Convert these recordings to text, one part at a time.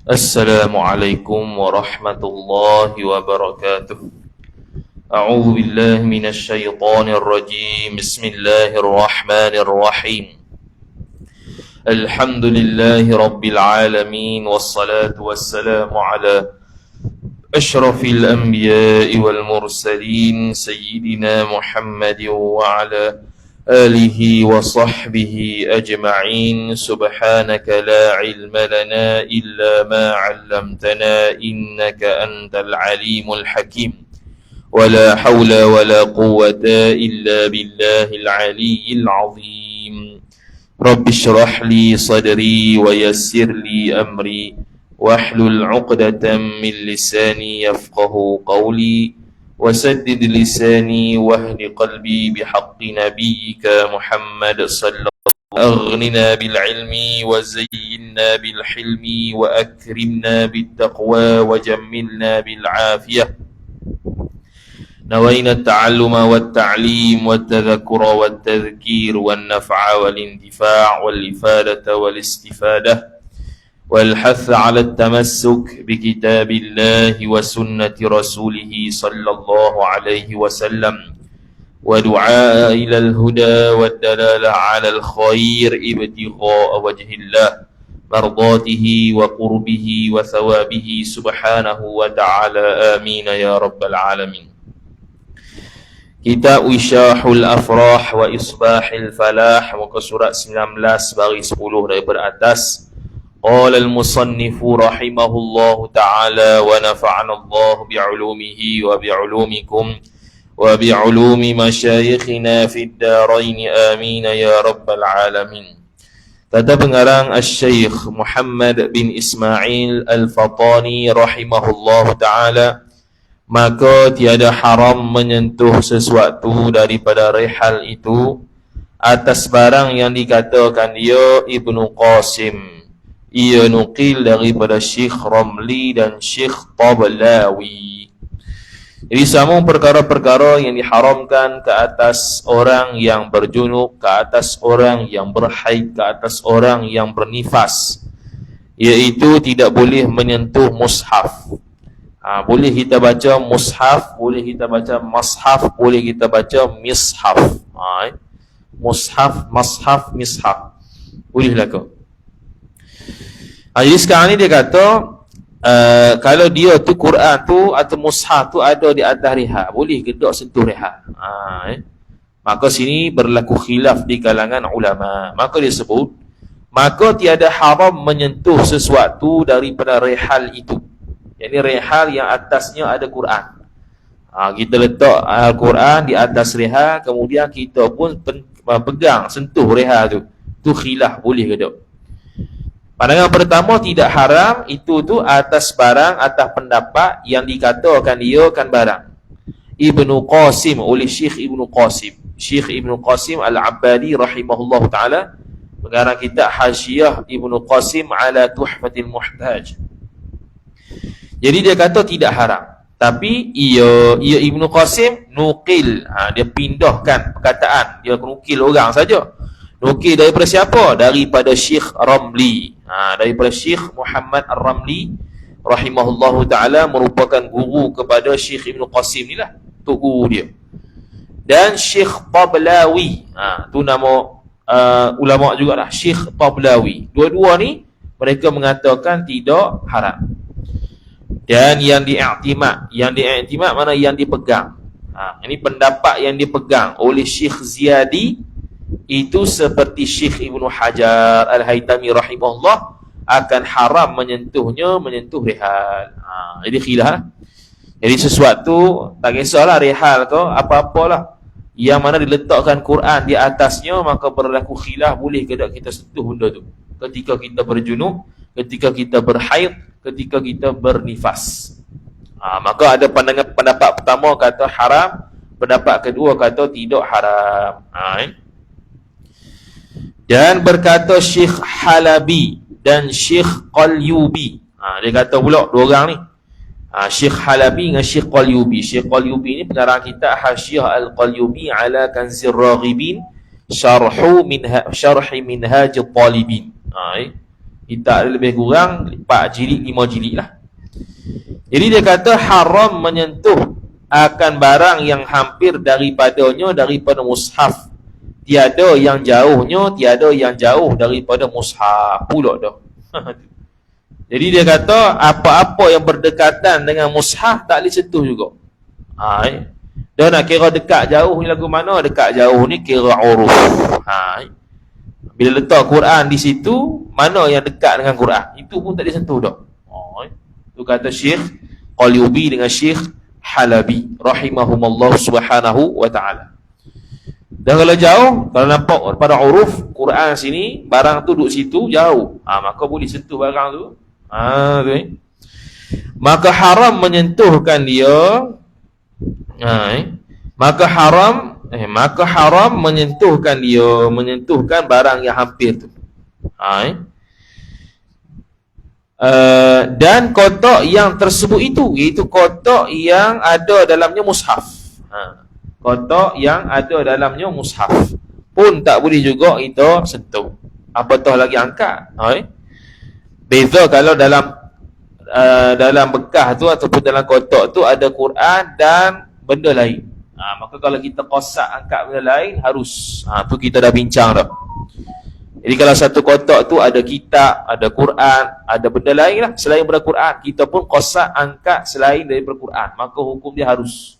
Assalamualaikum warahmatullahi wabarakatuh. A'udzu billahi minasy syaithanir rajim. Bismillahirrahmanirrahim. Alhamdulillahi rabbil alamin wassalatu wassalamu ala asyrafil anbiya'i wal mursalin sayyidina Muhammadin wa ala آله وصحبه أجمعين سبحانك لا علم لنا إلا ما علمتنا إنك أنت العليم الحكيم ولا حول ولا قوة إلا بالله العلي العظيم رب اشرح لي صدري ويسر لي أمري واحلل عقدة من لساني يفقه قولي وسدد لساني واهد قلبي بحق نبيك محمد صلى الله عليه وسلم أغننا بالعلم وزينا بالحلم وأكرمنا بالتقوى وجملنا بالعافية نوينا التعلم والتعليم والتذكر والتذكير والنفع والانتفاع والإفادة والاستفادة والحث على التمسك بكتاب الله وسنة رسوله صلى الله عليه وسلم ودعاء إلى الهدى والدلالة على الخير ابتغاء وجه الله مرضاته وقربه وثوابه سبحانه وتعالى آمين يا رب العالمين. Kita Wisyahul Afrah wa Isbahil Falah muka surat 19 baris 10 daripada atas. قال المصنف رحمه الله تعالى ونفعنا الله بعلومه وبعلومكم وبعلوم مشايخنا في الدارين آمين يا رب العالمين. Kata pengarang Al-Syeikh Muhammad bin Ismail Al-Fatani rahimahullah ta'ala, maka tiada haram menyentuh sesuatu daripada rihal itu atas barang yang dikatakan dia Ibnu Qasim. Ia nukil daripada Syekh Ramli dan Syekh Tablawi. Jadi sambung perkara-perkara yang diharamkan ke atas orang yang berjunub, ke atas orang yang berhaid, ke atas orang yang bernifas, iaitu tidak boleh menyentuh mushaf. Boleh kita baca mushaf, boleh kita baca mashaf, boleh kita baca mishaf. Mushaf, mashaf, mishaf, bolehlah kau. Jadi sekarang ni dia kata kalau dia tu Quran tu atau mushaf tu ada di atas reha, boleh ke tak sentuh reha? Maka sini berlaku khilaf di kalangan ulama. Maka dia sebut, maka tiada haram menyentuh sesuatu daripada rehal itu. Jadi rehal yang atasnya ada Quran. Kita letak Al-Quran di atas reha, kemudian kita pun pegang, sentuh reha tu. Tu khilaf boleh ke tak? Pandangan pertama tidak haram, itu tu atas barang, atas pendapat yang dikatakan dia kan barang. Ibnu Qasim oleh Syekh Ibnu Qasim. Syekh Ibnu Qasim Al-Abbadi rahimahullah ta'ala, pengarang kitab Hasyiah Ibnu Qasim ala Tuhfatil Muhtaj. Jadi dia kata tidak haram. Tapi ia Ibnu Qasim nukil, dia pindahkan perkataan, dia nukil orang saja. Nukil daripada siapa? Daripada Syekh Ramli. Daripada Syekh Muhammad Ar-Ramli rahimahullahu ta'ala, merupakan guru kepada Syekh Ibnu Qasim ni lah, tu guru dia. Dan Syekh Tablawi, tu nama ulama' jugalah, Syekh Tablawi. Dua-dua ni mereka mengatakan tidak haram. Dan yang diiktimad mana yang dipegang. Ini pendapat yang dipegang oleh Syekh Ziyadi, itu seperti Syekh Ibnu Hajar Al-Haytami rahimahullah, akan haram menyentuhnya, menyentuh rihal. Jadi khilaf. Jadi sesuatu, tak kisahlah rihal ke apa-apalah, yang mana diletakkan Quran di atasnya, maka berlaku khilaf boleh ke tak kita sentuh benda tu. Ketika kita berjunub, ketika kita berhaid, ketika kita bernifas. Maka ada pendapat pertama kata haram, pendapat kedua kata tidak haram. Dan berkata Syekh Halabi dan Syekh Qalyubi. Dia kata pula dua orang ni, Syekh Halabi dengan Syekh Qalyubi. Syekh Qalyubi ni pengarang kitab Hasyiah Al-Qalyubi ala Kanzir Raghibin syarhi minhaj talibin. Kita ada lebih kurang 4 jilid, 5 jilid lah. Jadi dia kata haram menyentuh akan barang yang hampir daripadanya daripada mushaf. Tiada yang jauhnya, tiada yang jauh daripada mushaf pula dah. Jadi dia kata apa-apa yang berdekatan dengan mushaf tak boleh sentuh juga. Dia nak kira dekat jauh ni lagu mana? Dekat jauh ni kira uruf. Bila letak Quran di situ, mana yang dekat dengan Quran, itu pun tak boleh sentuh dah. Itu kata Syekh Qalyubi dengan Syekh Halabi rahimahumullah subhanahu wa ta'ala. Dan kalau jauh, kalau nampak pada uruf Quran sini, barang tu duduk situ jauh, maka boleh sentuh barang tu. Maka haram menyentuhkan dia. Maka haram menyentuhkan dia, menyentuhkan barang yang hampir tu. Dan kotak yang tersebut itu, iaitu kotak yang ada dalamnya mushaf. Kotak yang ada dalamnya mushaf pun tak boleh juga kita sentuh, apatah lagi angkat. Beza kalau dalam bekas tu ataupun dalam kotak tu ada Quran dan benda lain. Maka kalau kita kosak angkat benda lain, harus. Tu kita dah bincang dah. Jadi kalau satu kotak tu ada kitab, ada Quran, ada benda lain lah selain daripada Quran, kita pun kosak angkat selain daripada Quran, maka hukum dia harus.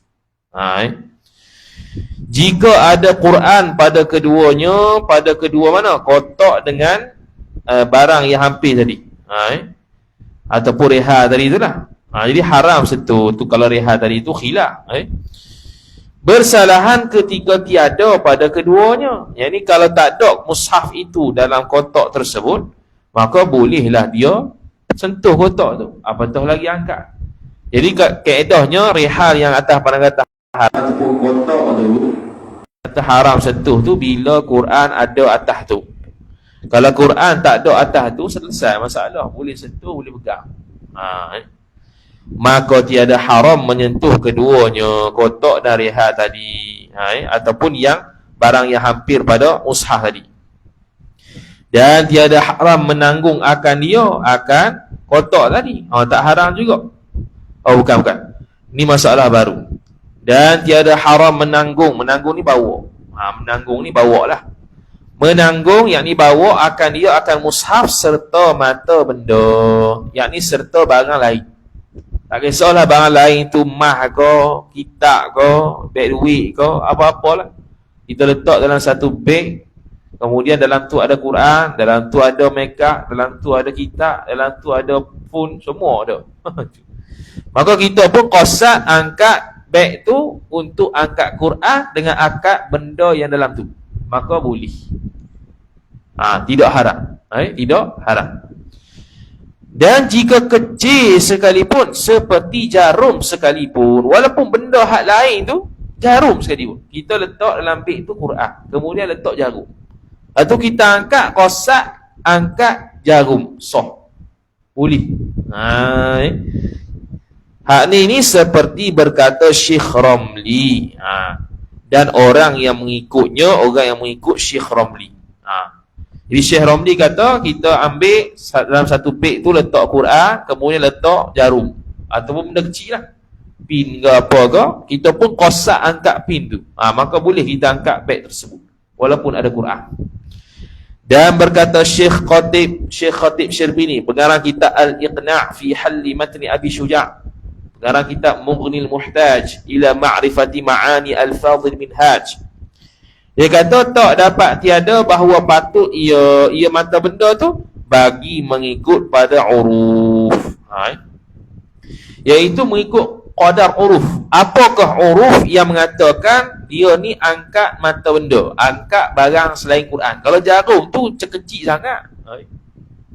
Jika ada Quran pada keduanya, pada kedua mana? Kotak dengan barang yang hampir tadi. Ataupun reha tadi tu lah. Jadi haram sentuh. Tu kalau reha tadi tu khilaf. Bersalahan ketika tiada pada keduanya. Yang ni kalau tak ada mushaf itu dalam kotak tersebut, maka bolehlah dia sentuh kotak tu, apatah lagi angkat. Jadi kaedahnya rehal yang atas pandang kata ataupun kotak tu kata haram sentuh tu bila Quran ada atas tu. Kalau Quran tak ada atas tu, selesai masalah, boleh sentuh, boleh pegang. Maka tiada haram menyentuh keduanya, kotak dan rehat tadi, ataupun yang barang yang hampir pada mushaf tadi. Dan tiada haram menanggung akan dia, akan kotak tadi. Tak haram juga. Bukan. Ni masalah baru. Dan tiada haram menanggung. Menanggung ni bawa. Menanggung ni bawa lah. Menanggung, yakni bawa akan dia akan mushaf serta mata benda, yakni serta barang lain. Tak kisahlah barang lain tu mah ke, kitab ke, beg duit ke, apa-apalah. Kita letak dalam satu beg, kemudian dalam tu ada Quran, dalam tu ada makeup, dalam tu ada kitab, dalam tu ada phone, semua ada. Maka kita pun kosak angkat beg tu untuk angkat Quran dengan angkat benda yang dalam tu, maka boleh. Tidak haram. Tidak haram. Dan jika kecil sekalipun, seperti jarum sekalipun, walaupun benda hak lain tu jarum sekalipun, kita letak dalam beg tu Quran, kemudian letak jarum, atau kita angkat kosak, angkat jarum, sah, boleh. Hak ni seperti berkata Syekh Ramli, dan orang yang mengikutnya, orang yang mengikut Syekh Ramli. Jadi Syekh Ramli kata kita ambil dalam satu beg tu letak Quran, kemudian letak jarum ataupun benda kecil lah, pin ke apa ke, kita pun kosak angkat pin tu, maka boleh kita angkat beg tersebut walaupun ada Quran. Dan berkata Syekh Khatib Syirbini, pengarang kitab Al-Iqna' fi Halli Matni Abi Syuja', pengarang kitab Mughnil Muhtaj ila Ma'rifati Ma'ani Al-Fadhil Minhaj, dia kata tak dapat tiada bahawa patut ia mata benda tu bagi mengikut pada uruf, iaitu mengikut qadar uruf. Apakah uruf yang mengatakan dia ni angkat mata benda, angkat barang selain Quran? Kalau jarum tu kecil sangat,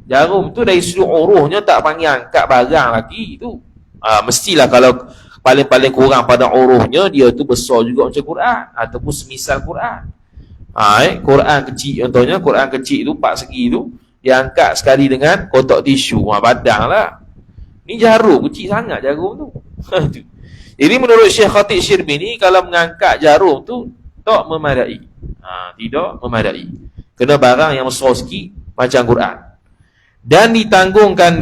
jarum tu dari sudut urufnya tak panggil angkat barang lagi tu. Mestilah kalau paling kurang pada urufnya dia tu besar juga macam Quran ataupun semisal Quran. Quran kecil contohnya, Quran kecil tu 4 segi tu dia angkat sekali dengan kotak tisu, badang lah. Ni jarum kecil sangat jarum tu. Jadi menurut Syekh Khatib Syirbini, kalau mengangkat jarum tu tak memadai. Tidak memadai. Kena barang yang besar sikit macam Quran. Dan ditanggungkan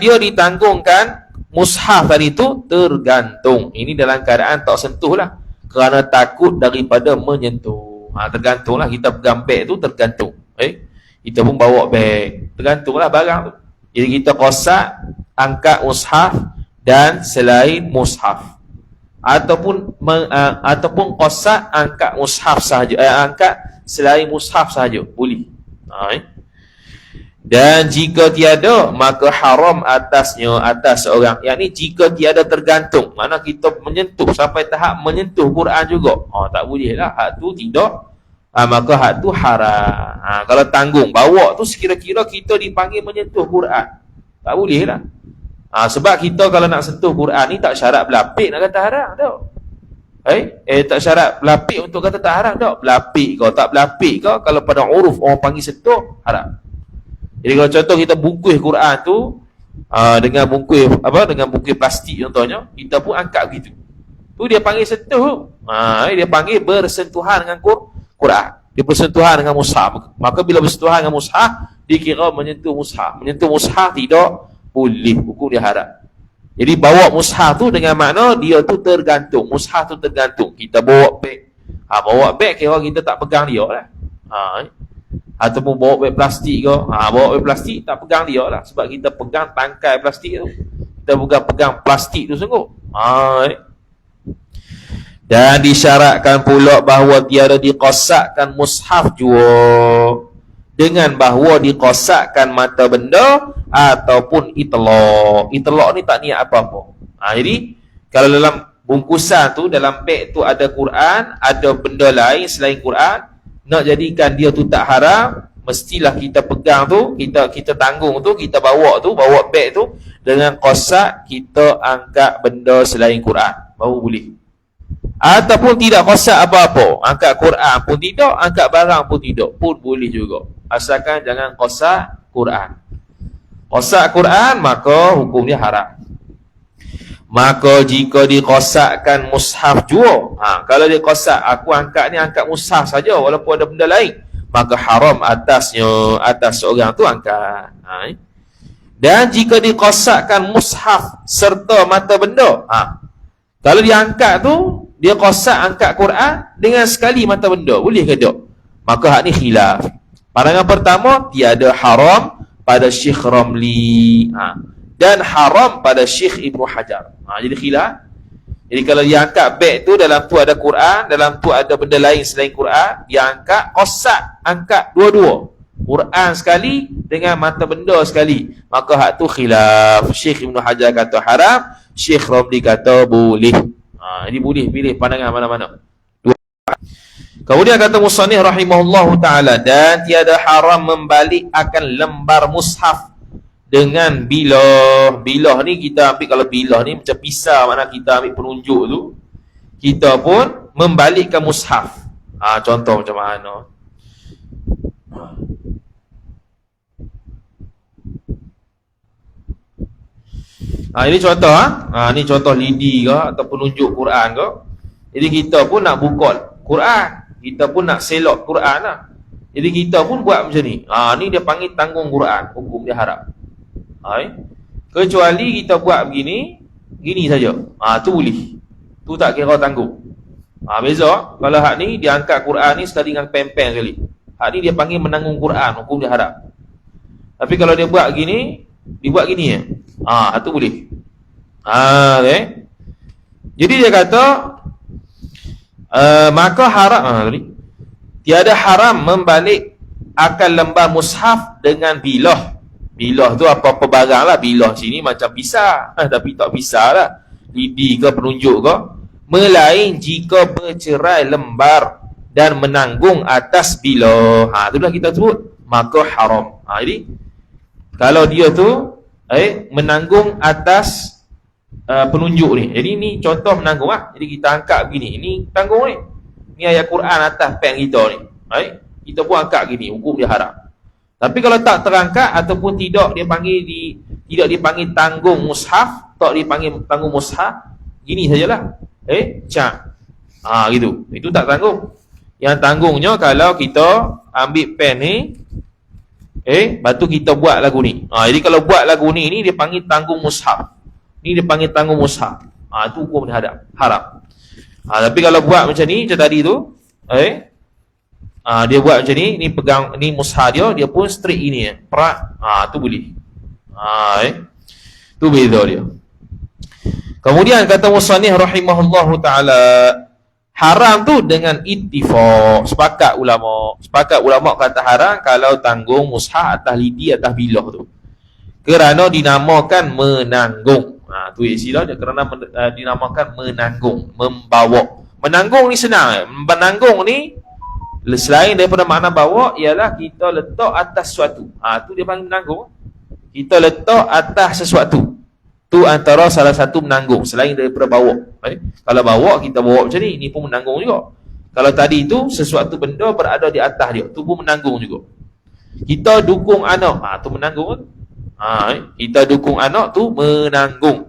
dia ditanggung mushaf tadi tu tergantung. Ini dalam keadaan tak sentuh lah, kerana takut daripada menyentuh. Tergantunglah, kita pegang beg tu tergantung. Kita pun bawa beg, tergantunglah barang tu. Jadi kita kosak angkat mushaf dan selain mushaf, ataupun kosak angkat mushaf sahaja, angkat selain mushaf sahaja boleh. Dan jika tiada, maka haram atasnya, atas seorang. Yang ni jika tiada tergantung, mana kita menyentuh sampai tahap menyentuh Quran juga, tak boleh lah, hak tu tidak, maka hak tu haram. Kalau tanggung bawa tu sekira-kira kita dipanggil menyentuh Quran, tak boleh lah. Sebab kita kalau nak sentuh Quran ni tak syarat berlapik nak kata haram tau. Tak syarat berlapik untuk kata tak haram tau. Berlapik kau tak berlapik kau, kalau pada uruf orang panggil sentuh, haram. Jadi kalau contoh kita bungkus Quran tu dengan bungkus plastik contohnya, kita pun angkat begitu, tu dia panggil sentuh. Dia panggil bersentuhan dengan Quran, dia bersentuhan dengan mushaf. Maka bila bersentuhan dengan mushaf, dikira menyentuh mushaf. Menyentuh mushaf tidak boleh, hukum dia haram. Jadi bawa mushaf tu dengan makna dia tu tergantung, mushaf tu tergantung. Kita bawa beg, bawa beg kira kita tak pegang dia lah. Ataupun bawa beg plastik ke, bawa beg plastik tak pegang dia lah, sebab kita pegang tangkai plastik tu, kita pegang plastik tu sungguh. Dan disyaratkan pula bahawa tiada dikosakkan mushaf jua, dengan bahawa dikosakkan mata benda ataupun itlaq. Itlaq ni tak niat apa-apa. Jadi kalau dalam bungkusan tu, dalam beg tu ada Quran, ada benda lain selain Quran, nak jadikan dia tu tak haram, mestilah kita pegang tu, kita tanggung tu, kita bawa beg tu dengan kosak, kita angkat benda selain Quran, baru boleh. Ataupun tidak kosak apa-apa, angkat Quran pun tidak, angkat barang pun tidak, pun boleh juga, asalkan jangan kosak Quran. Kosak Quran maka hukum dia haram. Maka jika dikosakkan mushaf jua, kalau dia kosak, aku angkat ni angkat mushaf saja walaupun ada benda lain, maka haram atasnya, atas seorang tu angkat. Dan jika dikosakkan mushaf serta mata benda, kalau dia angkat tu, dia kosak angkat Quran dengan sekali mata benda, boleh ke tak? Maka hak ni khilaf. Pandangan pertama, tiada haram pada Syekh Ramli, dan haram pada Syekh Ibnu Hajar. Jadi khilaf. Jadi kalau dia angkat beg tu, dalam tu ada Quran, dalam tu ada benda lain selain Quran, dia angkat, kosak, angkat dua-dua, Quran sekali dengan mata benda sekali, maka hak tu khilaf. Syekh Ibnu Hajar kata haram, Syekh Ramli kata boleh. Jadi boleh pilih pandangan mana-mana. Kemudian kata musannif rahimahullahu ta'ala, dan tiada haram membalik akan lembar mushaf dengan bilah. Bilah ni kita ambil, kalau bilah ni macam pisau, mana kita ambil penunjuk tu, kita pun membalikkan mushaf. Contoh macam mana? Ini contoh, ni contoh lidi ke atau penunjuk Quran ke. Jadi kita pun nak buka Quran, kita pun nak selok Quran lah. Jadi kita pun buat macam ni. Ni dia panggil tanggung Quran, hukum dia haram. Kecuali kita buat begini, gini saja, tu boleh, tu tak kira tanggung. Beza kalau hak ni dia angkat Quran ni sekali dengan pen-pen sekali, hak ni dia panggil menanggung Quran, hukum dia haram. Tapi kalau dia buat gini, dibuat gini ya, tu boleh. Okay. Jadi dia kata maka haram, tiada haram membalik akan lembar mushaf dengan bilah. Bilah tu apa-apa barang lah. Bilah sini macam pisah, tapi tak pisah lah, lidi ke penunjuk ke, melain jika bercerai lembar dan menanggung atas bilah. Itulah kita sebut maka haram. Jadi kalau dia tu menanggung atas penunjuk ni, jadi ni contoh menanggung lah. Jadi kita angkat begini, ini tanggung ni, ni ayat Quran atas pen kita ni, kita pun angkat gini, hukum dia haram. Tapi kalau tak terangkat ataupun tidak tidak dipanggil tanggung mushaf, tak dipanggil tanggung mushaf, gini sajalah, gitu, itu tak tanggung. Yang tanggungnya kalau kita ambil pen ni, lepas tu kita buat lagu ni. Jadi kalau buat lagu ni dia panggil tanggung mushaf. Ni dia panggil tanggung mushaf. Tu hukum dia haram. Tapi kalau buat macam ni, macam tadi tu, dia buat macam ni pegang ni mushaf dia pun straight ini perak, tu boleh. Tu beza dia. Kemudian kata musannif rahimahullahu taala, haram tu dengan ittifaq, sepakat ulama kata haram kalau tanggung mushaf atas lidi atas bilah tu, kerana dinamakan menanggung. Tu istilah dia, kerana dinamakan menanggung, membawa. Menanggung ni senang. Menanggung ni selain daripada makna bawa, ialah kita letak atas sesuatu. Tu dia panggil menanggung. Kita letak atas sesuatu. Tu antara salah satu menanggung selain daripada bawa. Kalau bawa, kita bawa macam ni pun menanggung juga. Kalau tadi tu sesuatu benda berada di atas dia, tu pun menanggung juga. Kita dukung anak, tu menanggung. Kita dukung anak tu menanggung.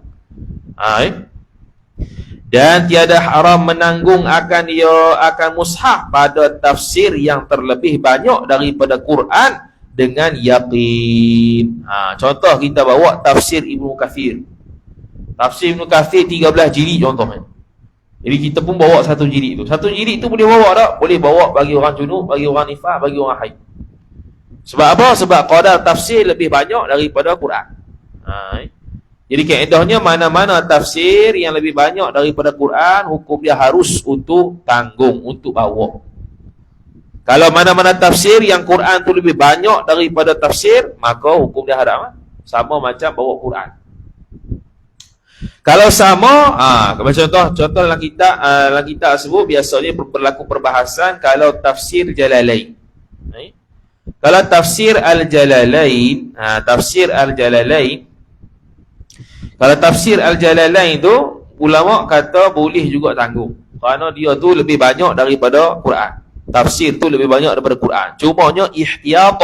Dan tiada haram menanggung akan mushaf pada tafsir yang terlebih banyak daripada Quran dengan yakin. Contoh kita bawa tafsir Ibnu Katsir. Tafsir Ibnu Katsir 13 jilid contohnya. Jadi kita pun bawa satu jilid tu. Satu jilid tu boleh bawa tak? Boleh bawa bagi orang junub, bagi orang nifas, bagi orang haid. Sebab apa? Sebab qadar tafsir lebih banyak daripada Quran. Jadi kaedahnya mana-mana tafsir yang lebih banyak daripada Quran, hukum dia harus untuk tanggung, untuk bawa. Kalau mana-mana tafsir yang Quran tu lebih banyak daripada tafsir, maka hukum dia haram. Sama macam bawa Quran. Kalau sama, contoh dalam kitab tersebut biasanya berlaku perbahasan kalau tafsir Jalalain. Kalau tafsir Al-Jalalain, kalau tafsir Al-Jalalain tu ulama kata boleh juga tanggung, kerana dia tu lebih banyak daripada Quran. Tafsir tu lebih banyak daripada Quran. Cumanya ihtiyat,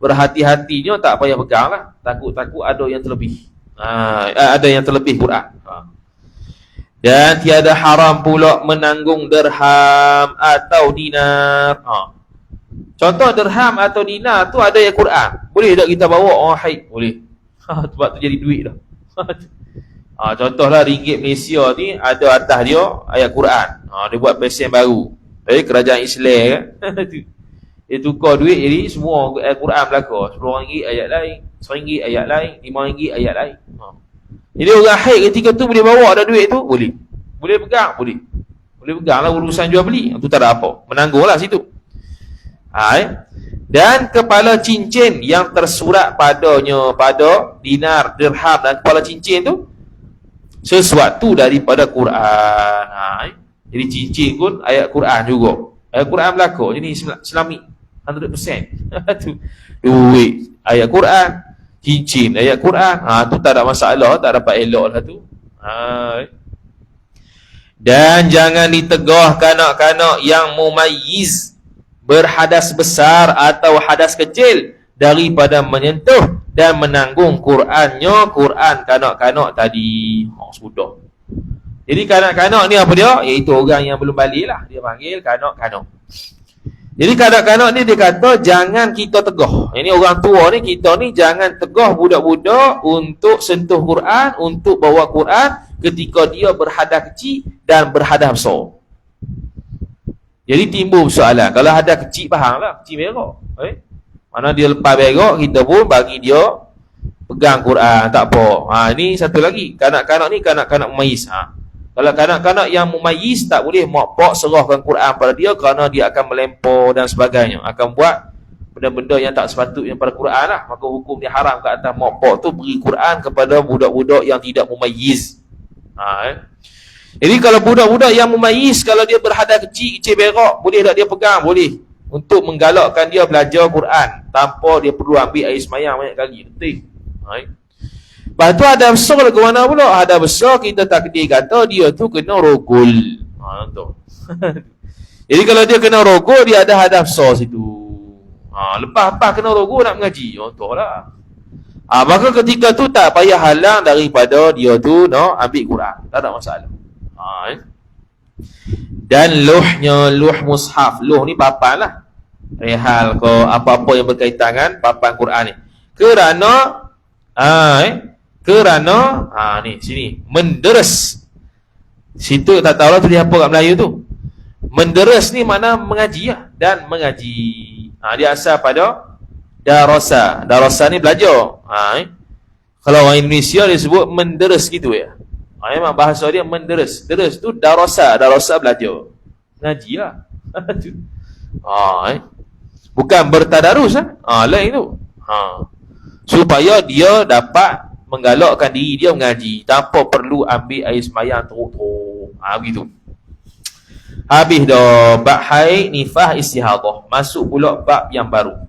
berhati-hatinya tak payah pegang lah. Takut-takut ada yang terlebih. Ada yang terlebih Quran. Dan tiada haram pula menanggung dirham atau dinar. Contoh dirham atau dinar tu ada yang Quran. Boleh tak kita bawa orang haid? Boleh. Sebab tu jadi duit dah. Contohlah ringgit Malaysia ni ada atas dia ayat Quran. Dia buat pesen baru. Dari kerajaan Islam dia tukar duit jadi semua ayat Quran belaka. RM10 ayat lain, RM1 ayat lain, RM5 ayat lain. Jadi orang haid ketika tu boleh bawa ada duit tu? Boleh. Boleh pegang? Boleh. Boleh pegang lah urusan jual beli. Itu tak ada apa. Menanggung lah situ. Dan kepala cincin yang tersurat padanya, pada dinar, dirham dan kepala cincin tu sesuatu daripada Quran. Jadi cincin pun ayat Quran juga. Ayat Quran belaka. Jadi Islamik 100%. Duit ayat Quran, cincin ayat Quran. Tu tak ada masalah, tak dapat elok lah tu. Dan jangan ditegah kanak-kanak yang mumayyiz, berhadas besar atau hadas kecil, daripada menyentuh dan menanggung Qurannya, Quran kanak-kanak tadi. Sudah. Jadi kanak-kanak ni apa dia? Iaitu orang yang belum balik lah. Dia panggil kanak-kanak. Jadi kanak-kanak ni dia kata jangan kita tegah. Ini orang tua ni, kita ni jangan tegah budak-budak untuk sentuh Quran, untuk bawa Quran ketika dia berhadas kecil dan berhadas besar. Jadi timbul soalan. Kalau hadas kecil faham lah, kecil berak. Mana dia lepas berak, kita pun bagi dia pegang Quran, tak apa. Ini satu lagi. Kanak-kanak ni kanak-kanak mumayyiz. Kalau kanak-kanak yang mumayyiz tak boleh mak pak serahkan Quran pada dia, kerana dia akan melempar dan sebagainya, akan buat benda-benda yang tak sepatutnya pada Quran lah. Maka hukum dia haram ke atas mak pak tu beri Quran kepada budak-budak yang tidak mumayyiz. Jadi kalau budak-budak yang mumayyiz, kalau dia berhadas kecil berak, boleh tak dia pegang? Boleh. Untuk menggalakkan dia belajar Quran tanpa dia perlu ambil air semayang banyak kali. Penting. Lepas tu ada besar ke mana pula? Ada besar kita takdir kata dia tu kena rogol. Jadi kalau dia kena rogol, dia ada hadas besar situ. Lepas kena rogol nak mengaji. Contohlah. Maka ketika tu tak payah halang daripada dia tu nak ambil Quran. Tak ada masalah. Dan luhnya, luh mushaf. Luh ni papan lah, rehal ke apa-apa yang berkaitan dengan papan Quran ni. Kerana ni sini menderes. Situ tak tahu lah tulis apa kat Melayu tu. Menderes ni makna mengaji lah, dan mengaji. Dia asal pada darasa. Darasa ni belajar. Kalau orang Indonesia dia sebut menderes gitu ya. Memang bahasa dia menderes. Deres tu darasa. Darasa belajar. Ngaji lah. Bukan bertadarus lah. Lain tu. Supaya dia dapat menggalakkan diri dia mengaji tanpa perlu ambil air sembahyang teruk-teruk. Begitu. Habis dah bab haid, nifah, istihadah. Masuk pula bab yang baru.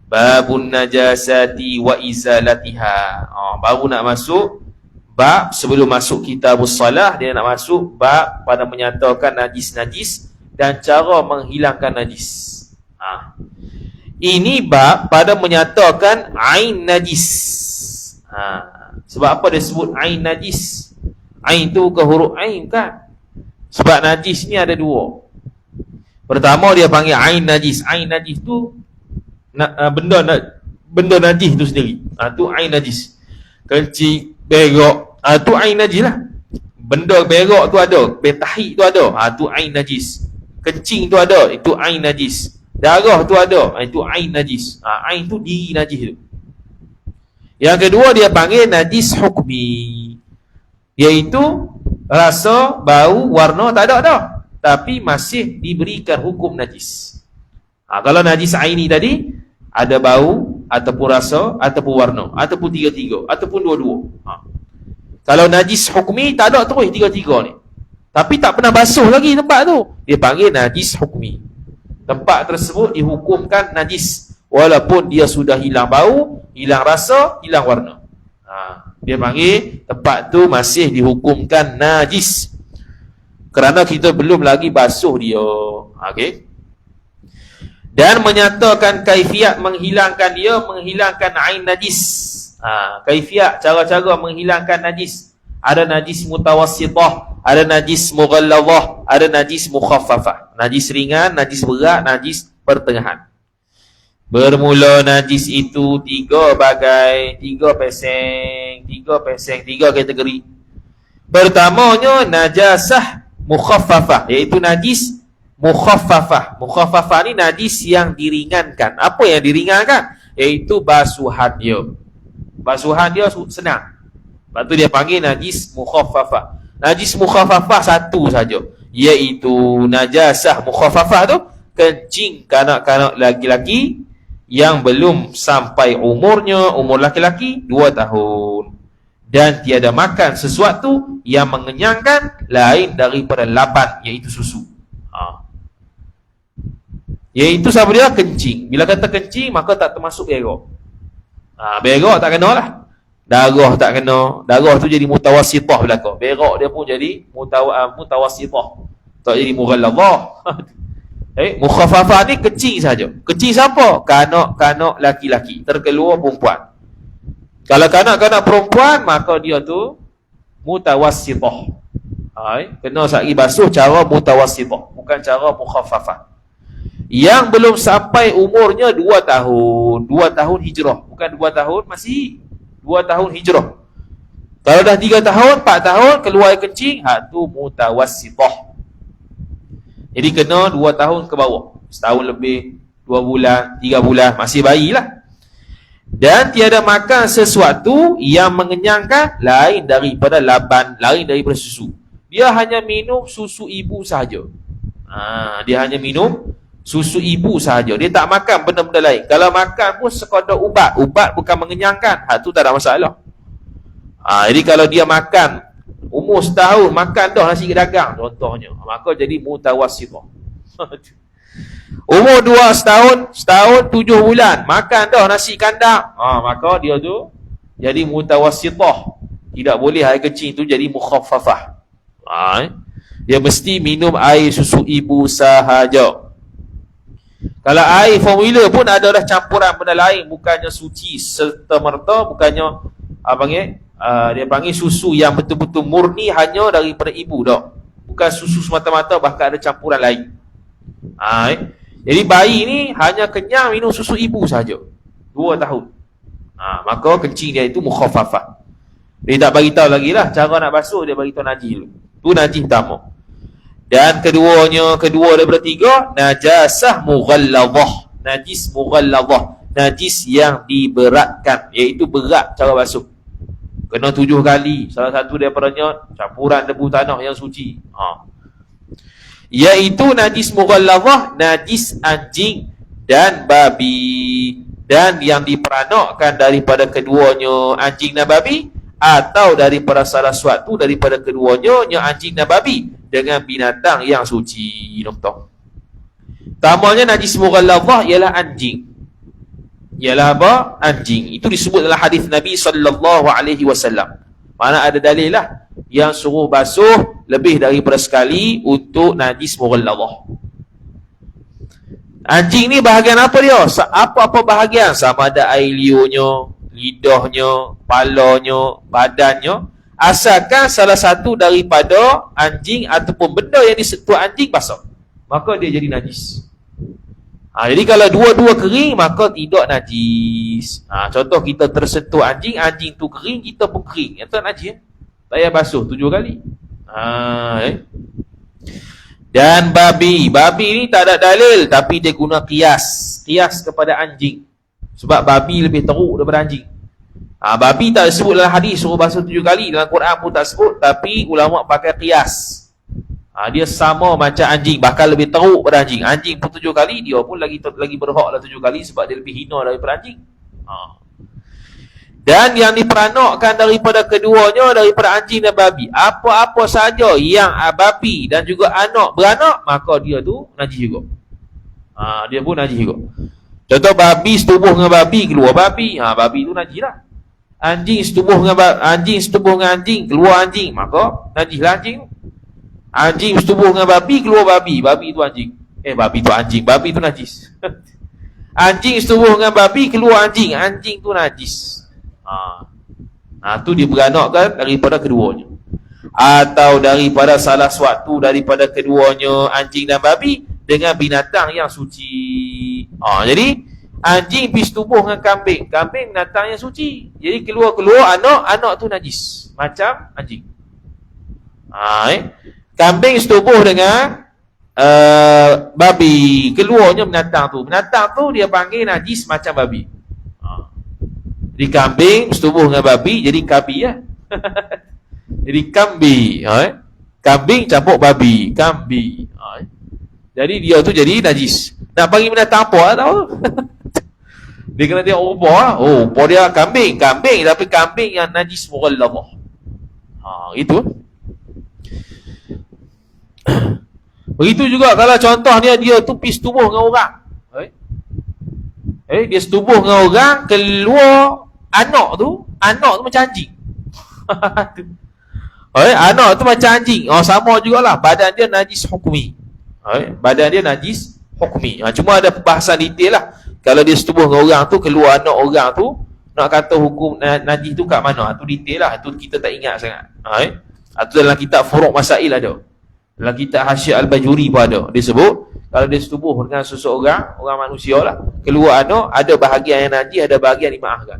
Babun najasati wa izalatiha. Baru nak masuk bab, sebelum masuk kitabus salah, dia nak masuk bab pada menyatakan najis-najis dan cara menghilangkan najis. Ini bab pada menyatakan ain najis. Sebab apa dia sebut ain najis? Ain tu ke huruf ain kan? Sebab najis ni ada dua. Pertama dia panggil ain najis. Ain najis tu benda najis tu sendiri. Tu ain najis. Kencing, berak, tu ain najis lah. Benda berak tu ada, betahik tu ada, tu ain najis. Kencing tu ada, itu ain najis. Darah tu ada, itu ain najis. Ain tu diri najis tu. Yang kedua dia panggil najis hukmi, iaitu rasa, bau, warna tak ada dah, tapi masih diberikan hukum najis. Kalau najis aini tadi ada bau, ataupun rasa, ataupun warna, ataupun tiga-tiga, ataupun dua-dua. Kalau najis hukmi tak ada terus tiga-tiga ni, tapi tak pernah basuh lagi tempat tu, dia panggil najis hukmi. Tempat tersebut dihukumkan najis walaupun dia sudah hilang bau, hilang rasa, hilang warna. Dia panggil tempat tu masih dihukumkan najis kerana kita belum lagi basuh dia. Okey. Dan menyatakan kaifiat menghilangkan dia, menghilangkan ain najis. Kaifiat, cara-cara menghilangkan najis. Ada najis mutawassithah, ada najis mughalladhah, ada najis mukhaffafah. Najis ringan, najis berat, najis pertengahan. Bermula najis itu tiga kategori. Pertamanya najasah mukhaffafah, iaitu najis mukhaffafah. Mukhaffafah ni najis yang diringankan. Apa yang diringankan? Iaitu basuhan dia. Basuhan dia senang. Lepas tu dia panggil najis mukhaffafah. Najis mukhaffafah satu saja, iaitu najasah mukhaffafah tu kencing kanak-kanak laki-laki yang belum sampai umurnya, umur laki-laki 2 tahun, dan tiada makan sesuatu yang mengenyangkan lain daripada laban, iaitu susu. Iaitu siapa dia? Kencing. Bila kata kencing, maka tak termasuk berak. Berak tak kena lah. Darah tak kena. Darah tu jadi mutawassithah belaka. Berak dia pun jadi mutawassithah, tak jadi mughalladhah. Mukhaffafah ni kecil saja. Kecil siapa? Kanak-kanak laki-laki, terkeluar perempuan. Kalau kanak-kanak perempuan, maka dia tu mutawassithah. Kena sekali basuh cara mutawassithah, bukan cara mukhaffafah. Yang belum sampai umurnya 2 tahun. 2 tahun hijrah, bukan 2 tahun masih 2 tahun hijrah. Kalau dah 3 tahun, 4 tahun keluar kencing, tu mutawassithah. Jadi kena 2 tahun ke bawah. Setahun lebih, 2 bulan, 3 bulan, masih bayi lah. Dan tiada makan sesuatu yang mengenyangkan lain daripada laban, lain daripada susu. Dia hanya minum susu ibu sahaja. Dia hanya minum susu ibu sahaja. Dia tak makan benda-benda lain. Kalau makan pun sekadar ubat. Ubat bukan mengenyangkan. Tu tak ada masalah. Jadi kalau dia makan umur setahun, makan dah nasi dagang contohnya, maka jadi mutawassithah. Umur 2 setahun, 7 bulan, makan dah nasi kandang, maka dia tu jadi mutawassithah. Tidak boleh air kecil tu jadi mukhaffafah. Dia mesti minum air susu ibu sahaja. Kalau air formula pun ada dah campuran benda lain, bukannya suci serta-merta, bukannya dia panggil susu yang betul-betul murni hanya daripada ibu dah. Bukan susu semata-mata, bahkan ada campuran lain. Jadi bayi ni hanya kenyang minum susu ibu saja 2 tahun. Maka kencing dia itu mukhaffafah. Dia tak bagi tahu lagi lah cara nak basuh, dia bagi tahu najis dulu. Tu najis pertama. Dan kedua daripada 3, najasah mughalladhah. Najis mughalladhah, najis yang diberatkan, iaitu berat cara basuh. Kena 7 kali. Salah satu daripadanya campuran debu tanah yang suci. Iaitu najis mughalladhah, najis anjing dan babi. Dan yang diperanakkan daripada keduanya, anjing dan babi, atau daripada salah suatu daripada keduanya, anjing dan babi, dengan binatang yang suci. Noktah. Tamanya najis mughalladhah ialah anjing. Ialah apa? Anjing. Itu disebut dalam hadis Nabi SAW. Mana ada dalil lah yang suruh basuh lebih daripada sekali untuk najis mughalladhah. Anjing ni bahagian apa dia? Apa-apa bahagian, sama ada air liurnya, lidahnya, kepalanya, badannya, asalkan salah satu daripada anjing ataupun benda yang disentuh anjing basah, maka dia jadi najis. Jadi kalau dua-dua kering, maka tidak najis. Contoh kita tersentuh anjing, anjing tu kering, kita pun kering, itu najis. Tak payah basuh 7 kali. Dan babi ni tak ada dalil, tapi dia guna qiyas kepada anjing. Sebab babi lebih teruk daripada anjing. Babi tak disebut dalam hadis suruh basuh 7 kali, dalam Quran pun tak sebut, tapi ulama pakai qiyas. Dia sama macam anjing, bahkan lebih teruk daripada anjing. Anjing pun 7 kali, dia pun lagi berhak lah 7 kali, sebab dia lebih hina daripada anjing. Dan yang diperanakkan daripada keduanya, daripada anjing dan babi, apa-apa saja yang babi dan juga anak beranak, maka dia tu najis juga. Dia pun najis juga. Contoh babi setubuh dengan babi, keluar babi, babi tu najis lah. Anjing setubuh dengan anjing, keluar anjing, maka najis lah anjing. Anjing setubuh dengan babi, keluar babi tu anjing. Babi tu anjing, babi tu najis. Anjing setubuh dengan babi, keluar anjing tu najis. Tu dia beranakkan daripada keduanya, atau daripada salah suatu daripada keduanya, anjing dan babi, dengan binatang yang suci. Jadi anjing pergi setubuh dengan kambing binatang yang suci, jadi keluar anak tu najis macam anjing. Kambing setubuh dengan babi, keluarnya binatang tu dia panggil najis macam babi. Jadi kambing setubuh dengan babi, jadi kabi lah. Jadi kambi. Kambing campur babi, kambi. Jadi dia tu jadi najis. Nak panggil binatang apa lah tahu. Dia kena tengok rupa lah. Rupa dia kambing, tapi kambing yang najis mughalladhah. Itu. Begitu juga kalau contohnya dia tu pergi setubuh dengan orang. Dia setubuh dengan orang, keluar anak tu macam anjing. Anak tu macam anjing. Sama jugalah, badan dia najis hukmi. Badan dia najis hukmi. Cuma ada perbahasan detail lah. Kalau dia setubuh dengan orang tu, keluar anak orang tu, nak kata hukum najis tu kat mana? Tu detail lah. Tu kita tak ingat sangat. Itu dalam kitab Furuq Masail ada. Dalam kitab Hasyiah Al-Bajuri pun ada. Dia sebut kalau dia setubuh dengan seseorang, orang manusia lah, keluar anak, ada bahagian yang najis, ada bahagian dimaafkan.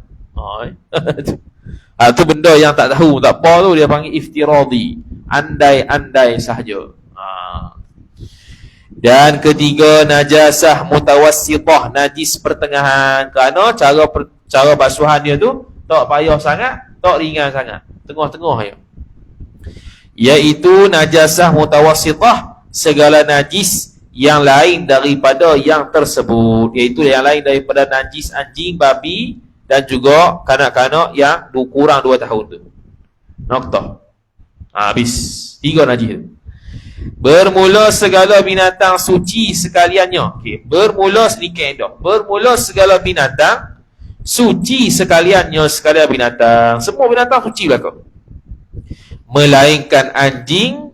Itu benda yang tak tahu, tak apa tu, dia panggil iftiradi, andai-andai sahaja. Dan ketiga, najasah mutawassithah, najis pertengahan. Kerana cara basuhan dia tu tak payah sangat, tak ringan sangat, tengah-tengah je. Iaitu najasah mutawassithah, segala najis yang lain daripada yang tersebut, iaitu yang lain daripada najis anjing, babi dan juga kanak-kanak yang kurang 2 tahun tu. Noktah. Habis 3 najis tu. Bermula segala binatang suci sekaliannya. Bermula sedikit dah. Bermula segala binatang suci sekaliannya, sekalian binatang. Semua binatang suci belakang. Melainkan anjing,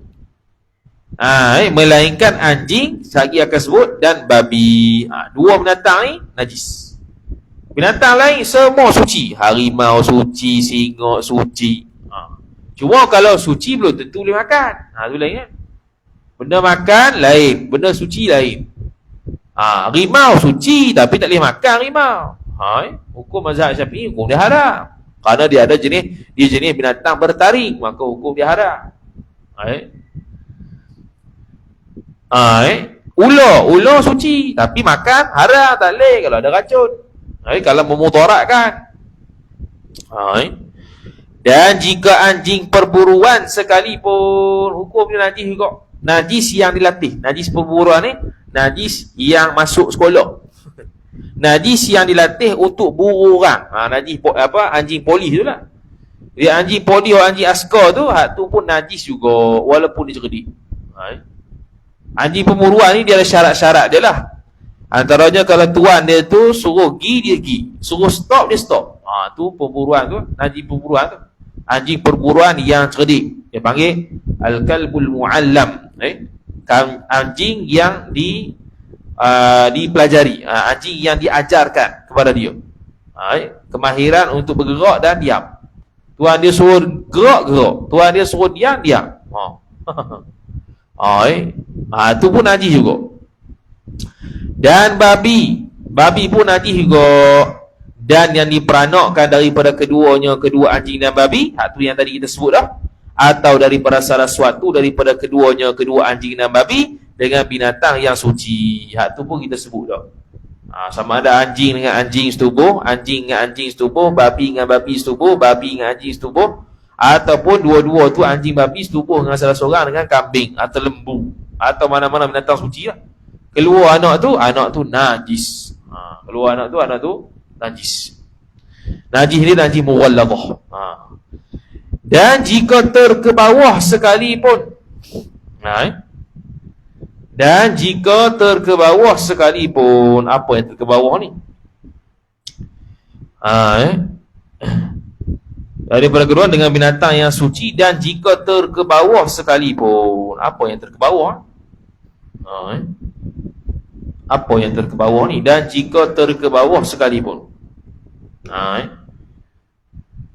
melainkan anjing, lagi akan sebut, dan babi. 2 binatang ni najis. Binatang lain semua suci. Harimau suci, singa suci. Cuma kalau suci belum tentu boleh makan. Itu lain kan. Benda makan lain, benda suci lain. Rimau suci tapi tak boleh makan rimau. Hukum mazhab Syafi'i, hukum dia haram. Kerana dia ada jenis binatang bertaring, maka hukum dia haram. Ular suci tapi makan haram, tak boleh kalau ada racun. Kalau memudaratkan. Dan jika anjing perburuan sekalipun, hukum dia najis juga. Najis yang dilatih. Najis perburuan ni najis yang masuk sekolah. Najis yang dilatih untuk buru orang. Najis anjing polis tu lah. Dia anjing polis atau anjing askar tu, hak tu pun najis juga walaupun dia cerdik. Anjing pemburuan ni dia ada syarat-syarat dia lah. Antaranya kalau tuan dia tu suruh pergi, dia pergi. Suruh stop, dia stop. Tu pemburuan tu, najis pemburuan tu. Anjing perburuan yang cerdik. Dia panggil al-kalbul mu'allam. Anjing yang dipelajari, anjing yang diajarkan kepada dia. Kemahiran untuk bergerak dan diam. Tuan dia suruh gerak. Tuan dia suruh diam. Tu pun najis juga. Dan babi pun najis juga. Dan yang diperanakkan daripada kedua anjing dan babi, hak tu yang tadi kita sebut dah, atau daripada salah suatu daripada kedua anjing dan babi dengan binatang yang suci, hak tu pun kita sebut dah. Sama ada anjing dengan anjing setubuh, anjing dengan anjing setubuh, babi dengan babi setubuh, babi dengan anjing setubuh, ataupun dua-dua tu anjing babi setubuh dengan salah seorang dengan kambing atau lembu atau mana-mana binatang suci lah. Keluar anak tu najis. Keluar anak tu najis. Najis ni najis mughalladzah. Dan jika terkebawah sekalipun, dan jika terkebawah sekalipun, apa yang terkebawah ni? Daripada kedua dengan binatang yang suci, dan jika terkebawah sekalipun, apa yang terkebawah? Apa yang terkebawah ni? Dan jika terkebawah sekalipun.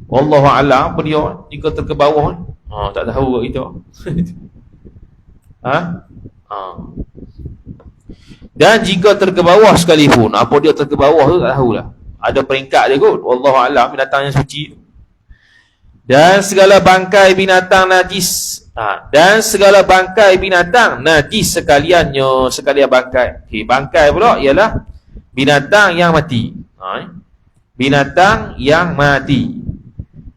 Wallahu a'lam, apa dia jika terkebawah ni? Tak tahu kat kita. Dan jika terkebawah sekalipun, apa dia terkebawah tu tak tahulah. Ada peringkat dia kot. Wallahu a'lam, binatang yang suci. Dan segala bangkai binatang najis. Dan segala bangkai binatang najis sekalian bangkai. Bangkai pula ialah binatang yang mati. Binatang yang mati.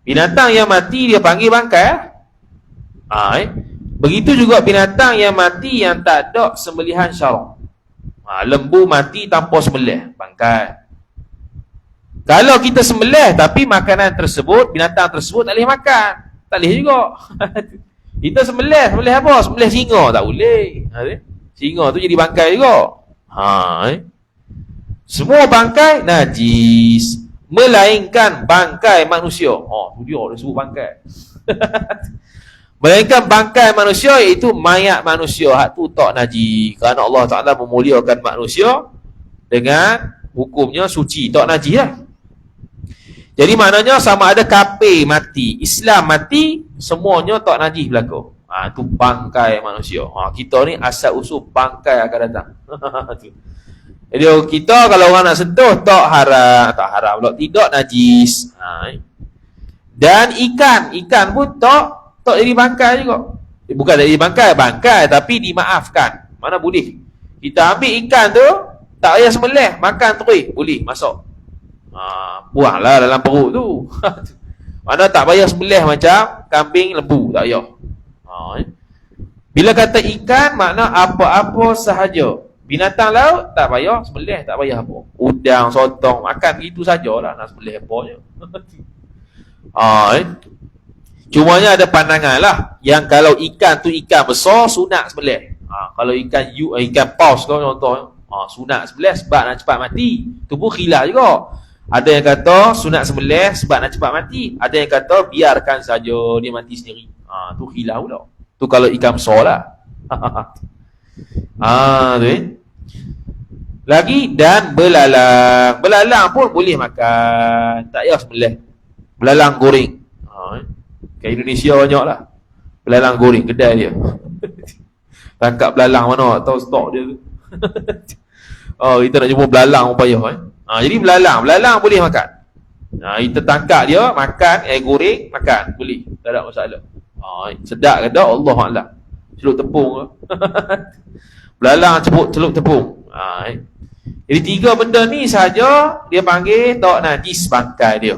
Binatang yang mati dia panggil bangkai. Begitu juga binatang yang mati yang tak ada sembelihan syarak. Lembu mati tanpa sembelih, bangkai. Kalau kita sembelih tapi makanan tersebut, binatang tersebut tak boleh makan, tak boleh juga. Kita sembelih apa? Sembelih singa, tak boleh. Singa tu jadi bangkai juga. Semua bangkai najis, melainkan bangkai manusia. Tu dia sebut bangkai. Melainkan bangkai manusia, iaitu mayat manusia. Hak tu tak najis. Kerana Allah Ta'ala memuliakan manusia dengan hukumnya suci, tak najis lah. Jadi maknanya sama ada kafir mati, Islam mati, semuanya tak najis berlaku. Tu bangkai manusia. Kita ni asal usul bangkai akan datang. Jadi kita kalau orang nak sentuh tak haram pula, tidak najis. Dan ikan pun tak jadi bangkai juga. Bukan jadi bangkai tapi dimaafkan. Mana boleh. Kita ambil ikan tu, tak payah sembelih, makan terus, boleh masuk. Buanglah dalam perut tu. Mana tak payah sembelih macam kambing, lembu, tak payah. Bila kata ikan, makna apa-apa sahaja. Binatang laut tak payah sembelih, tak payah apa. Udang, sotong, makan begitu sajalah, nak sembelih apa je. Cumanya ada pandangan lah, yang kalau ikan tu ikan besar, sunat sembelih. Kalau ikan paus contoh, sunat sembelih sebab nak cepat mati. Tu pun khilaf juga. Ada yang kata sunat sembelih sebab nak cepat mati, ada yang kata biarkan saja dia mati sendiri. Tu khilaf pula. Tu kalau ikan besar lah. Tu lagi. Dan belalang pun boleh makan, tak payah sembelih. Belalang goreng. Kat Indonesia banyak lah belalang goreng, kedai dia. Tangkap belalang mana, tahu stok dia tu. Oh, kita nak jumpa belalang pun payah jadi belalang boleh makan. Kita tangkap dia, makan, goreng, makan, boleh. Tak ada masalah. Sedap ke tak? Allah Alam. Celup tepung ke? Belalang celup tepung. Jadi 3 benda ni saja dia panggil tak najis bangkai dia.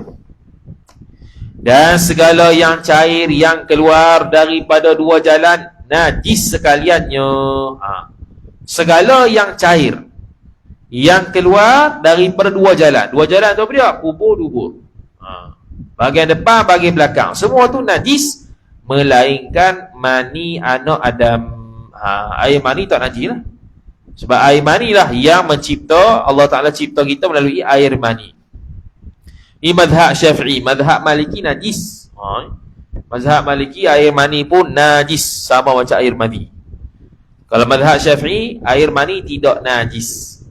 Dan segala yang cair yang keluar daripada 2 jalan najis sekaliannya. Segala yang cair yang keluar daripada 2 jalan. 2 jalan tu apa dia? Kubur, dubur. Bahagian depan, bahagian belakang. Semua tu najis melainkan mani anak Adam. Air mani tak najis lah. Sebab air mani lah yang mencipta, Allah Ta'ala cipta kita melalui air mani. Ini mazhab Syafi'i. Mazhab Maliki najis. Mazhab Maliki air mani pun najis, sama macam air mani. Kalau mazhab Syafi'i, air mani tidak najis.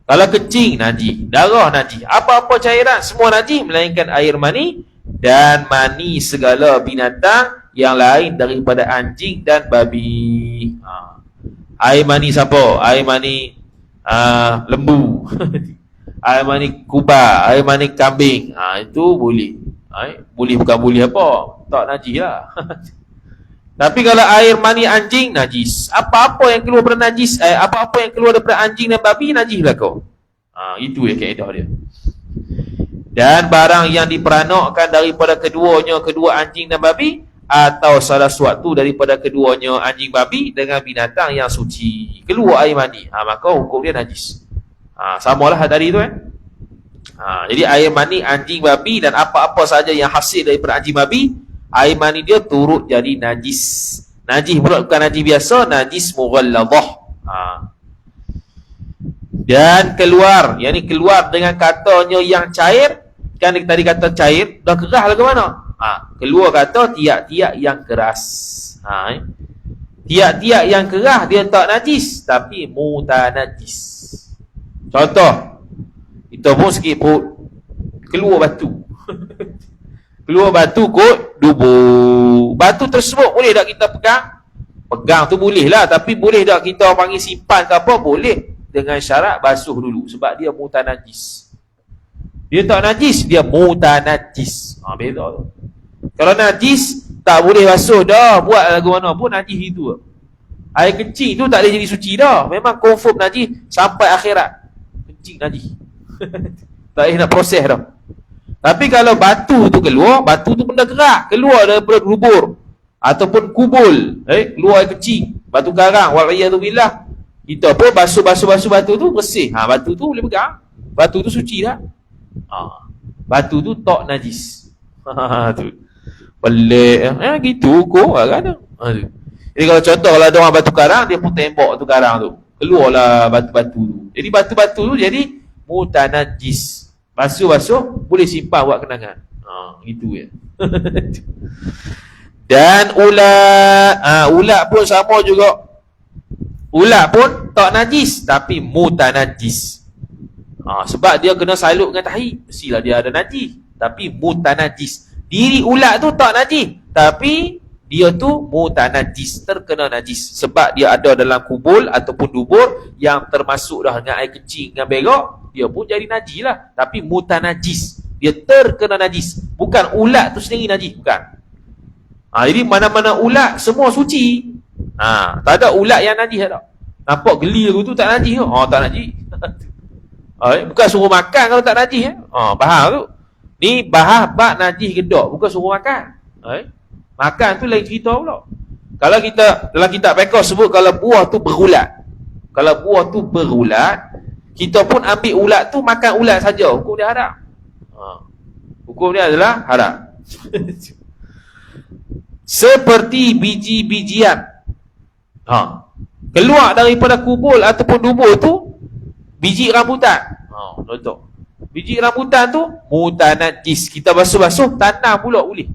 Kalau kencing najis, darah najis, apa-apa cairan semua najis melainkan air mani dan mani segala binatang yang lain daripada anjing dan babi. Air mani siapa? Air mani lembu. Air mani kuba, air mani kambing. Itu boleh. Boleh bukan boleh apa? Tak najis lah. Tapi kalau air mani anjing najis. Apa-apa yang keluar daripada najis, apa-apa yang keluar daripada anjing dan babi najis lah kau. Itu ya kaedah dia. Dan barang yang diperanakkan daripada keduanya, kedua anjing dan babi, atau salah suatu daripada keduanya anjing babi dengan binatang yang suci, keluar air mani, maka hukum dia najis. Samalah tadi tu jadi air mani anjing babi dan apa-apa saja yang hasil daripada anjing babi, air mani dia turut jadi najis. Najis pula bukan najis biasa, najis mughalladhah. Dan keluar, yakni keluar dengan katanya yang cair. Kan tadi kata cair, dah keras lah ke mana? Keluar kata tiak-tiak yang keras. Tiak-tiak yang keras dia tak najis, tapi mutanajis. Contoh, kita pun sikit perut, keluar batu. Keluar batu kot dubur. Batu tersebut boleh tak kita pegang? Pegang tu boleh lah, tapi boleh tak kita panggil simpan ke apa? Boleh, dengan syarat basuh dulu, sebab dia mutanajis. Dia tak najis, dia mutanajis. Beza tu. Kalau najis, tak boleh basuh dah. Buat lagu mana pun najis itu. Air kencing tu tak boleh jadi suci dah. Memang confirm najis sampai akhirat. Kencing najis. Tak boleh nak proses dah. Tapi kalau batu tu keluar, batu tu benda gerak, keluar daripada dubur ataupun kubul, keluar air kencing, batu karang, wa'iyadzubillah, kita pun basuh batu tu bersih. Batu tu boleh pegang. Batu tu suci dah. Batu tu tak najis. Tu pelik gitu kau kan. Jadi kalau contoh, kalau ada orang batu karang, dia pun tembak tu karang tu, keluarlah batu-batu tu. Jadi batu-batu tu jadi mutanajis. Basuh boleh simpan buat kenangan. Gitu ya. Dan ulat pun sama juga. Ulat pun tak najis, tapi mutanajis. Sebab dia kena salut dengan tahi, mestilah dia ada najis, tapi mutanajis. Diri ulat tu tak najis, tapi dia tu mutanajis, terkena najis, sebab dia ada dalam kubul ataupun dubur yang termasuk dah dengan air kencing, dengan berak, dia pun jadi najis lah. Tapi mutanajis, dia terkena najis. Bukan ulat tu sendiri najis, bukan. Jadi mana-mana ulat semua suci. Tak ada ulat yang najis tak. Nampak geli tu tak najis tu. Tak najis. Bukan suruh makan kalau tak najis. Bahas tu. Ni bahas bab najis gedok, bukan suruh makan. Makan tu lain cerita pula. Kalau kita dalam kitab fiqh sebut kalau buah tu berulat. Kalau buah tu berulat, kita pun ambil ulat tu, makan ulat saja, hukum dia haram. Hukum dia adalah haram. Seperti biji-bijian keluar daripada kubul ataupun dubur tu, biji rambutan. Contoh, biji rambutan tu mutanajis, kita basuh-basuh, tanam pula boleh.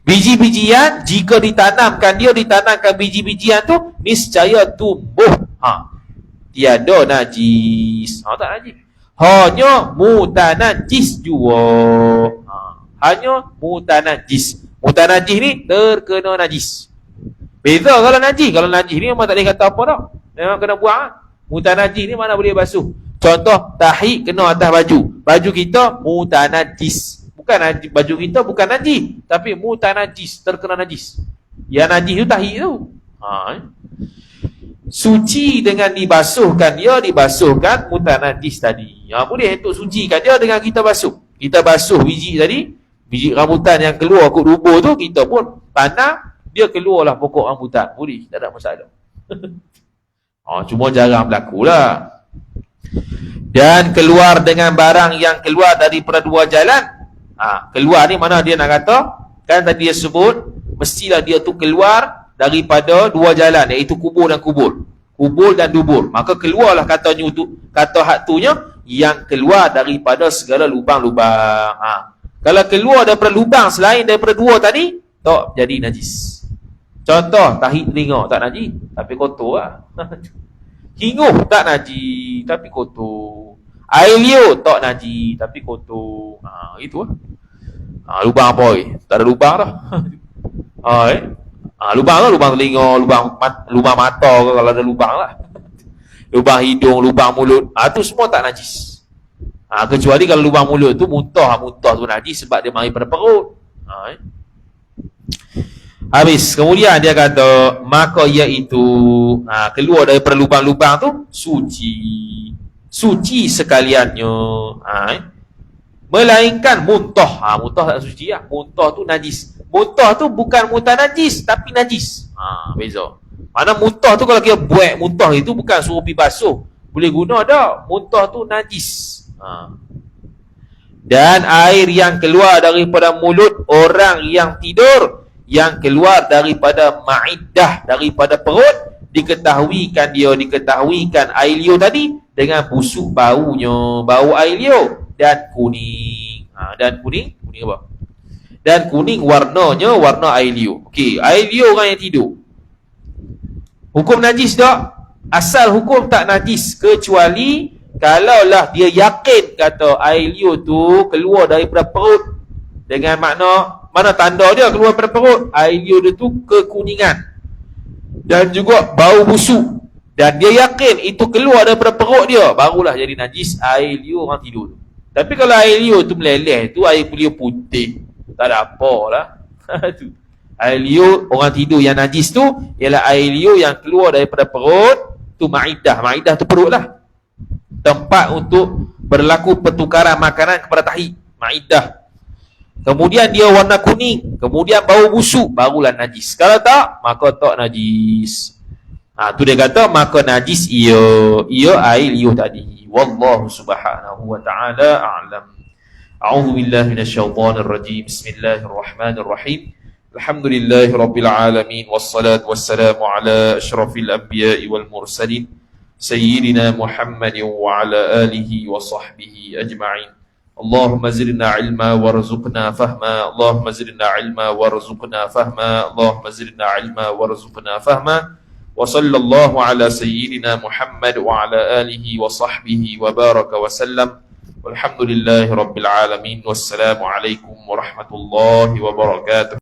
Biji-bijian jika ditanamkan biji-bijian tu niscaya tumbuh. Tiada najis. Tak najis. Hanya mutanajis jua. Hanya mutanajis. Mutanajis ni terkena najis. Beza kalau najis ni memang tak boleh kata apa dah. Memang kena buang. Mutanajis ni mana boleh basuh. Contoh, tahi kena atas baju. Baju kita mutanajis. Bukan najis, baju kita bukan najis, tapi mutanajis, terkena najis. Yang najis tu tahi tu. Suci dengan dibasuhkan dia, dibasuhkan mutanajis tadi. Boleh untuk sucikan dia dengan kita basuh. Kita basuh biji tadi, biji rambutan yang keluar kot dubur tu, kita pun tanam, dia keluarlah pokok rambutan. Boleh, tak ada masalah. Cuma jarang berlaku lah. Dan keluar dengan barang yang keluar daripada dua jalan. Keluar ni mana dia nak kata? Kan tadi dia sebut, mestilah dia tu keluar daripada dua jalan, iaitu kubur dan kubur. Kubur dan dubur. Maka keluarlah katanya tu, kata hak tunya, yang keluar daripada segala lubang-lubang. Kalau keluar daripada lubang selain daripada dua tadi, tak jadi najis. Contoh, tahi telinga tak najis, tapi kotor lah. Hinguh tak najis, tapi kotor. Air liur tak najis, tapi kotor. Itu lah. Lubang apa? Tak ada lubang dah. Lubang lah, lubang telinga, lubang mata ke kalau ada lubang lah. Lubang hidung, lubang mulut. Tu semua tak najis. Kecuali kalau lubang mulut tu muntah tu najis sebab dia mari pada perut. Habis, kemudian dia kata, maka iaitu keluar daripada lubang-lubang tu suci sekaliannya. Melainkan muntah. Muntah tak suci lah. Muntah tu najis. Muntah tu bukan muntah najis, tapi najis. Beza. Mana muntah tu kalau kita buat muntah itu bukan suruh pergi basuh, boleh guna dah. Muntah tu najis. Dan air yang keluar daripada mulut orang yang tidur, yang keluar daripada ma'iddah, daripada perut, diketahuikan air liur tadi dengan busuk baunya, bau air liur, dan kuning. Dan kuning apa? Dan kuning warnanya, warna air liur. Okey, air liur orang yang tidur. Hukum najis tak? Asal hukum tak najis, kecuali kalaulah dia yakin kata air liur tu keluar daripada perut, dengan mana tanda dia keluar daripada perut, air liur dia tu kekuningan dan juga bau busuk, dan dia yakin itu keluar daripada perut dia, barulah jadi najis air liur orang tidur tu. Tapi kalau air liur tu meleleh tu, air liur putih, tak ada apalah. Air liur orang tidur yang najis tu ialah air liur yang keluar daripada perut tu, ma'iddah. Ma'iddah tu perut lah, tempat untuk berlaku pertukaran makanan kepada tahi, ma'iddah. Kemudian dia warna kuning, kemudian bau busuk, barulah najis. Kalau tak, maka tak najis. Tu dia kata maka najis ia air liur tadi. Wallahu subhanahu wa ta'ala a'lam. A'udzu billahi minasyaitonir rajim. Bismillahirrahmanirrahim. Alhamdulillahi rabbil alamin, wassalatu wassalamu ala asyrafil anbiya'i wal mursalin, sayyidina Muhammadin wa ala alihi wa sahbihi ajma'in. Allahumma zidna ilma warzuqna fahma. Allahumma zidna ilma warzuqna fahma. Allahumma zidna ilma warzuqna fahma. Wa sallallahu ala sayyidina Muhammad wa ala alihi wa sahbihi wa baraka wa sallam. Walhamdulillahi rabbil alamin. Wassalamu alaikum warahmatullahi wabarakatuh.